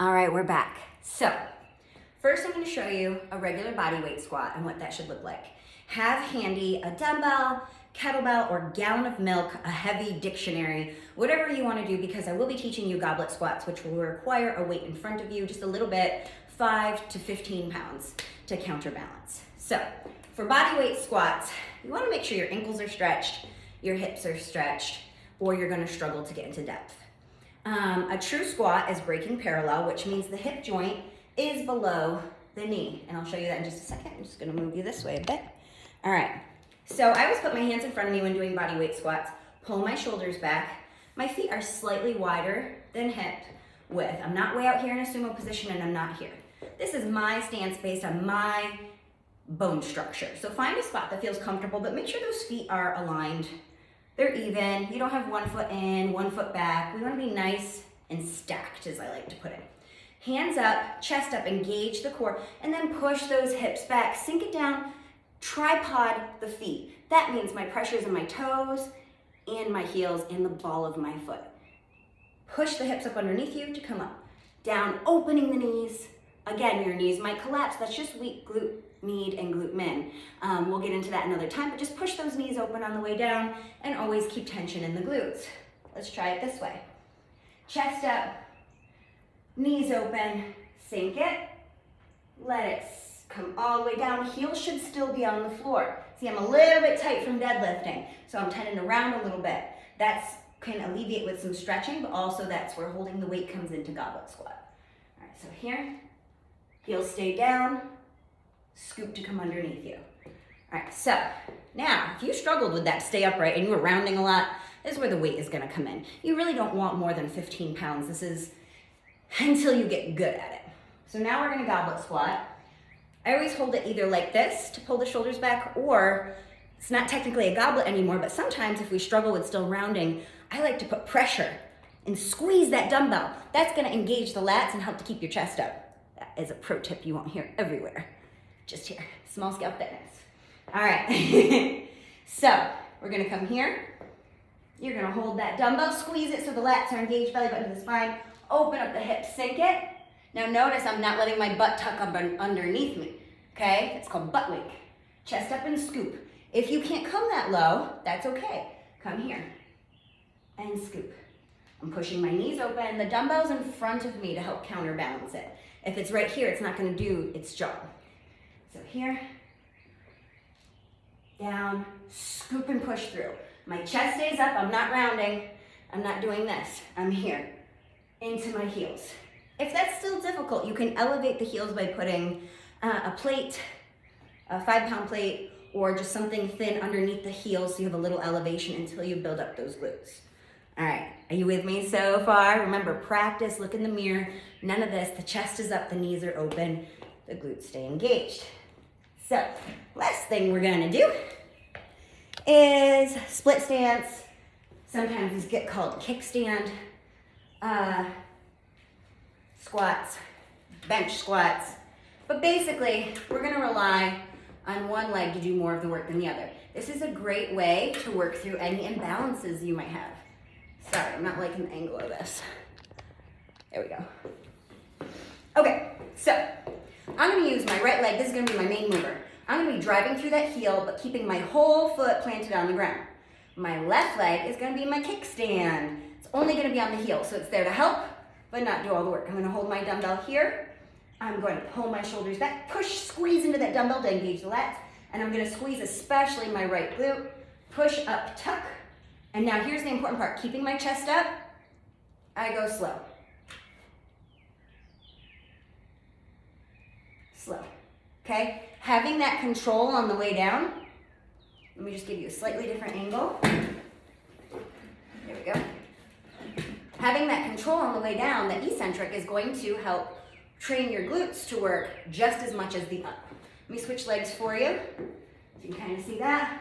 All right, we're back. So, first I'm going to show you a regular body weight squat and what that should look like. Have handy a dumbbell, kettlebell, or gallon of milk, a heavy dictionary, whatever you want to do, because I will be teaching you goblet squats, which will require a weight in front of you, just a little bit, 5 to 15 pounds to counterbalance. So, for body weight squats, you want to make sure your ankles are stretched, your hips are stretched, or you're going to struggle to get into depth. A true squat is breaking parallel, which means the hip joint is below the knee. And I'll show you that in just a second. I'm just gonna move you this way a bit. All right, so I always put my hands in front of me when doing body weight squats, pull my shoulders back. My feet are slightly wider than hip width. I'm not way out here in a sumo position and I'm not here. This is my stance based on my bone structure. So find a spot that feels comfortable, but make sure those feet are aligned. They're even. You don't have 1 foot in, 1 foot back. We want to be nice and stacked, as I like to put it. Hands up, chest up, engage the core, and then push those hips back. Sink it down, tripod the feet. That means my pressure is in my toes and my heels and the ball of my foot. Push the hips up underneath you to come up. Down, opening the knees. Again, your knees might collapse. That's just weak glute med and glute min. We'll get into that another time, but just push those knees open on the way down and always keep tension in the glutes. Let's try it this way. Chest up, knees open, sink it, let it come all the way down. Heels should still be on the floor. See, I'm a little bit tight from deadlifting, so I'm tending to round a little bit. That can alleviate with some stretching, but also that's where holding the weight comes into goblet squat. All right, so here, heels stay down, scoop to come underneath you. All right, so now if you struggled with that stay upright and you were rounding a lot, this is where the weight is gonna come in. You really don't want more than 15 pounds. This is until you get good at it. So now we're gonna goblet squat. I always hold it either like this to pull the shoulders back, or it's not technically a goblet anymore, but sometimes if we struggle with still rounding, I like to put pressure and squeeze that dumbbell. That's gonna engage the lats and help to keep your chest up. That is a pro tip you won't hear everywhere. Just here, Small Scale Fitness. All right, so we're gonna come here. You're gonna hold that dumbbell, squeeze it so the lats are engaged, belly button to the spine, open up the hips, sink it. Now notice I'm not letting my butt tuck up underneath me, okay? It's called butt wink. Chest up and scoop. If you can't come that low, that's okay. Come here and scoop. I'm pushing my knees open. The dumbbell's in front of me to help counterbalance it. If it's right here, it's not gonna do its job. So here, down, scoop and push through. My chest stays up, I'm not rounding, I'm not doing this. I'm here, into my heels. If that's still difficult, you can elevate the heels by putting a plate, a 5-pound plate, or just something thin underneath the heels so you have a little elevation until you build up those glutes. All right, are you with me so far? Remember, practice, look in the mirror, none of this. The chest is up, the knees are open, the glutes stay engaged. So, last thing we're gonna do is split stance. Sometimes these get called kickstand squats, bench squats. But basically, we're gonna rely on one leg to do more of the work than the other. This is a great way to work through any imbalances you might have. Sorry, I'm not liking the angle of this. There we go. Okay, so I'm gonna use my right leg. This is gonna be my main mover. I'm gonna be driving through that heel, but keeping my whole foot planted on the ground. My left leg is gonna be my kickstand. It's only gonna be on the heel, so it's there to help, but not do all the work. I'm gonna hold my dumbbell here. I'm going to pull my shoulders back, push, squeeze into that dumbbell to engage the lats, and I'm gonna squeeze especially my right glute, push up, tuck. And now here's the important part, keeping my chest up, I go slow. Slow, okay? Having that control on the way down, let me just give you a slightly different angle. There we go. Having that control on the way down, the eccentric is going to help train your glutes to work just as much as the up. Let me switch legs for you. You can kind of see that.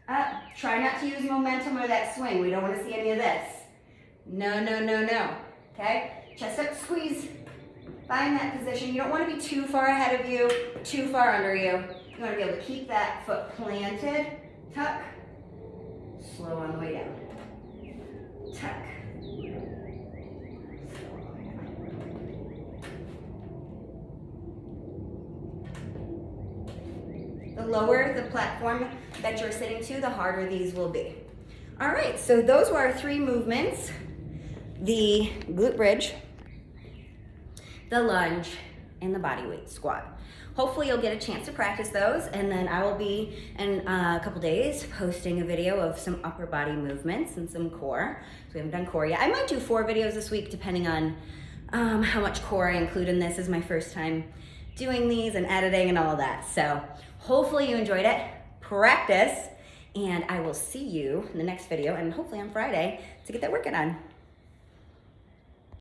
Up, try not to use momentum or that swing. We don't want to see any of this. No, no, no, no, okay? Chest up, squeeze. Find that position. You don't want to be too far ahead of you, too far under you. You want to be able to keep that foot planted. Tuck. Slow on the way down. Tuck. Slow on the way down. lower the platform that you're sitting to, the harder these will be. All right, so those were our 3 movements: the glute bridge, the lunge, and the body weight squat. Hopefully you'll get a chance to practice those, and then I will be in a couple days posting a video of some upper body movements and some core. So we haven't done core yet. I might do 4 videos this week depending on how much core I include in this. This is my first time doing these and editing and all of that. So hopefully you enjoyed it. Practice, and I will see you in the next video, and hopefully on Friday to get that working on.